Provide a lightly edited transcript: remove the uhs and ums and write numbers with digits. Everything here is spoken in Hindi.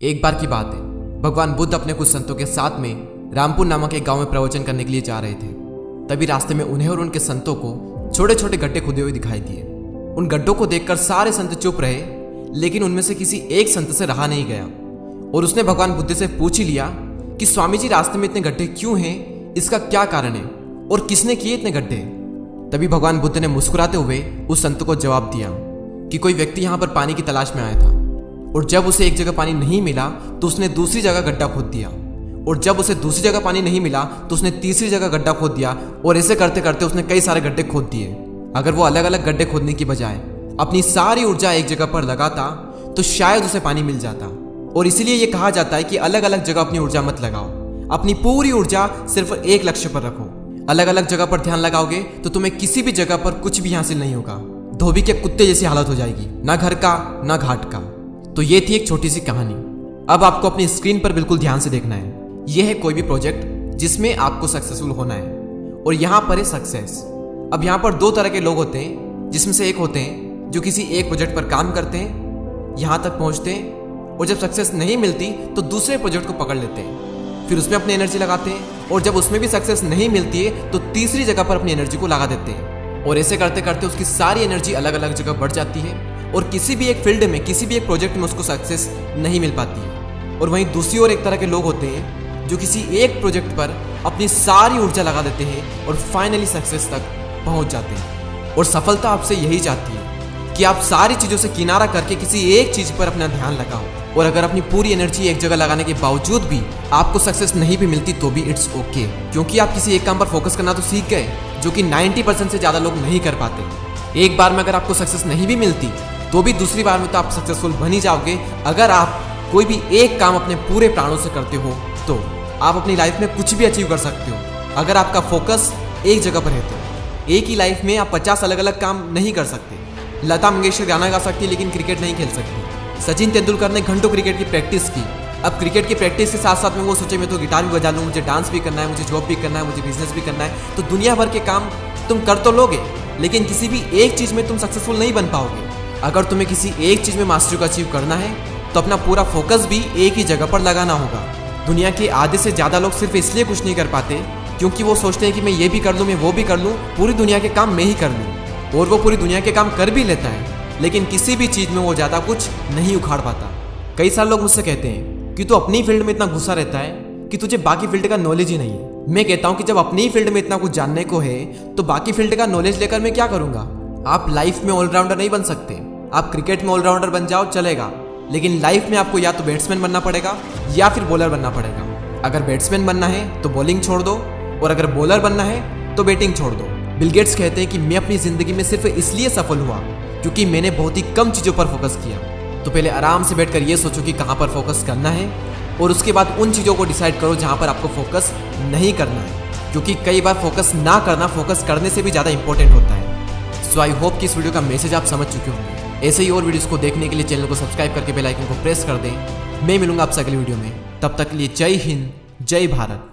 एक बार की बात है, भगवान बुद्ध अपने कुछ संतों के साथ में रामपुर नामक एक गांव में प्रवचन करने के लिए जा रहे थे। तभी रास्ते में उन्हें और उनके संतों को छोटे छोटे गड्ढे खुदे हुए दिखाई दिए। उन गड्ढों को देखकर सारे संत चुप रहे, लेकिन उनमें से किसी एक संत से रहा नहीं गया और उसने भगवान बुद्ध से पूछ ही लिया कि स्वामी जी, रास्ते में इतने गड्ढे क्यों हैं, इसका क्या कारण है और किसने किए इतने गड्ढे। तभी भगवान बुद्ध ने मुस्कुराते हुए उस संत को जवाब दिया कि कोई व्यक्ति यहाँ पर पानी की तलाश में आया था और जब उसे एक जगह पानी नहीं मिला तो उसने दूसरी जगह गड्ढा खोद दिया, और जब उसे दूसरी जगह पानी नहीं मिला तो उसने तीसरी जगह गड्ढा खोद दिया, और ऐसे करते करते उसने कई सारे गड्ढे खोद दिए। अगर वो अलग अलग गड्ढे खोदने की बजाय अपनी सारी ऊर्जा एक जगह पर लगाता तो शायद उसे पानी मिल जाता। और इसीलिए ये कहा जाता है कि अलग अलग जगह अपनी ऊर्जा मत लगाओ, अपनी पूरी ऊर्जा सिर्फ एक लक्ष्य पर रखो। अलग अलग जगह पर ध्यान लगाओगे तो तुम्हें किसी भी जगह पर कुछ भी हासिल नहीं होगा, धोबी के कुत्ते जैसी हालत हो जाएगी, ना घर का ना घाट का। तो ये थी एक छोटी सी कहानी। अब आपको अपनी स्क्रीन पर बिल्कुल ध्यान से देखना है। यह है कोई भी प्रोजेक्ट जिसमें आपको सक्सेसफुल होना है, और यहाँ पर है सक्सेस। अब यहाँ पर दो तरह के लोग होते हैं, जिसमें से एक होते हैं जो किसी एक प्रोजेक्ट पर काम करते हैं, यहाँ तक पहुँचते हैं, और जब सक्सेस नहीं मिलती तो दूसरे प्रोजेक्ट को पकड़ लेते हैं, फिर उसमें अपनी एनर्जी लगाते हैं, और जब उसमें भी सक्सेस नहीं मिलती है तो तीसरी जगह पर अपनी एनर्जी को लगा देते हैं, और ऐसे करते करते उसकी सारी एनर्जी अलग अलग जगह बढ़ जाती है और किसी भी एक फील्ड में, किसी भी एक प्रोजेक्ट में उसको सक्सेस नहीं मिल पाती है। और वहीं दूसरी ओर एक तरह के लोग होते हैं जो किसी एक प्रोजेक्ट पर अपनी सारी ऊर्जा लगा देते हैं और फाइनली सक्सेस तक पहुंच जाते हैं। और सफलता आपसे यही चाहती है कि आप सारी चीज़ों से किनारा करके किसी एक चीज़ पर अपना ध्यान लगाओ, और अगर अपनी पूरी एनर्जी एक जगह लगाने के बावजूद भी आपको सक्सेस नहीं भी मिलती तो भी इट्स ओके, क्योंकि आप किसी एक काम पर फोकस करना तो सीख गए, जो कि 90% से ज़्यादा लोग नहीं कर पाते। एक बार में अगर आपको सक्सेस नहीं भी मिलती तो भी दूसरी बार में तो आप सक्सेसफुल बन ही जाओगे। अगर आप कोई भी एक काम अपने पूरे प्राणों से करते हो तो आप अपनी लाइफ में कुछ भी अचीव कर सकते हो, अगर आपका फोकस एक जगह पर है तो। एक ही लाइफ में आप 50 अलग अलग काम नहीं कर सकते। लता मंगेशकर गाना गा सकती लेकिन क्रिकेट नहीं खेल सकती। सचिन तेंदुलकर ने घंटों क्रिकेट की प्रैक्टिस की। अब क्रिकेट की प्रैक्टिस के साथ साथ में वो सोचे मैं तो गिटार भी बजा लूँ, मुझे डांस भी करना है, मुझे जॉब भी करना है, मुझे बिजनेस भी करना है। तो दुनिया भर के काम तुम कर तो लोगे, लेकिन किसी भी एक चीज़ में तुम सक्सेसफुल नहीं बन पाओगे। अगर तुम्हें किसी एक चीज़ में मास्टरी को अचीव करना है तो अपना पूरा फोकस भी एक ही जगह पर लगाना होगा। दुनिया के आधे से ज़्यादा लोग सिर्फ इसलिए कुछ नहीं कर पाते क्योंकि वो सोचते हैं कि मैं ये भी कर लूँ, मैं वो भी कर लूँ, पूरी दुनिया के काम मैं ही कर लूँ। और वो पूरी दुनिया के काम कर भी लेता है, लेकिन किसी भी चीज़ में वो ज़्यादा कुछ नहीं उखाड़ पाता। कई सारे लोग मुझसे कहते हैं कि तू अपनी फील्ड में इतना घुसा रहता है कि तुझे बाकी फील्ड का नॉलेज ही नहीं है। मैं कहता हूँ कि जब अपनी फील्ड में इतना कुछ जानने को है तो बाकी फील्ड का नॉलेज लेकर मैं क्या करूँगा। आप लाइफ में ऑलराउंडर नहीं बन सकते। आप क्रिकेट में ऑलराउंडर बन जाओ चलेगा, लेकिन लाइफ में आपको या तो बैट्समैन बनना पड़ेगा या फिर बॉलर बनना पड़ेगा। अगर बैट्समैन बनना है तो बॉलिंग छोड़ दो, और अगर बॉलर बनना है तो बैटिंग छोड़ दो। बिल गेट्स कहते हैं कि मैं अपनी ज़िंदगी में सिर्फ इसलिए सफल हुआ क्योंकि मैंने बहुत ही कम चीज़ों पर फोकस किया। तो पहले आराम से बैठकर ये सोचो कि कहाँ पर फोकस करना है, और उसके बाद उन चीज़ों को डिसाइड करो जहाँ पर आपको फोकस नहीं करना है, क्योंकि कई बार फोकस ना करना फोकस करने से भी ज़्यादा इंपॉर्टेंट होता है। सो आई होप कि इस वीडियो का मैसेज आप समझ चुके होंगे। ऐसे ही और वीडियोस को देखने के लिए चैनल को सब्सक्राइब करके बेल आइकन को प्रेस कर दें। मैं मिलूंगा आपसे अगली वीडियो में, तब तक के लिए जय हिंद, जय भारत।